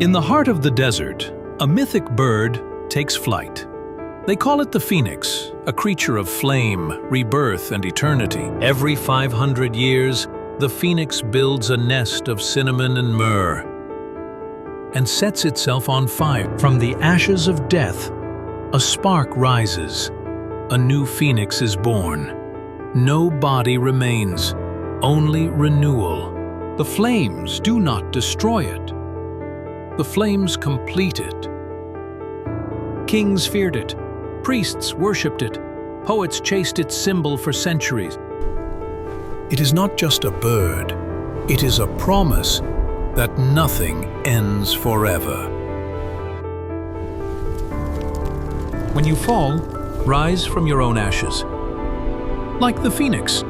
In the heart of the desert, a mythic bird takes flight. They call it the phoenix, a creature of flame, rebirth, and eternity. Every 500 years, the phoenix builds a nest of cinnamon and myrrh and sets itself on fire. From the ashes of death, a spark rises. A new phoenix is born. No body remains, only renewal. The flames do not destroy it. The flames complete it. Kings feared it. Priests worshipped it. Poets chased its symbol for centuries. It is not just a bird. It is a promise that nothing ends forever. When you fall, rise from your own ashes. Like the phoenix,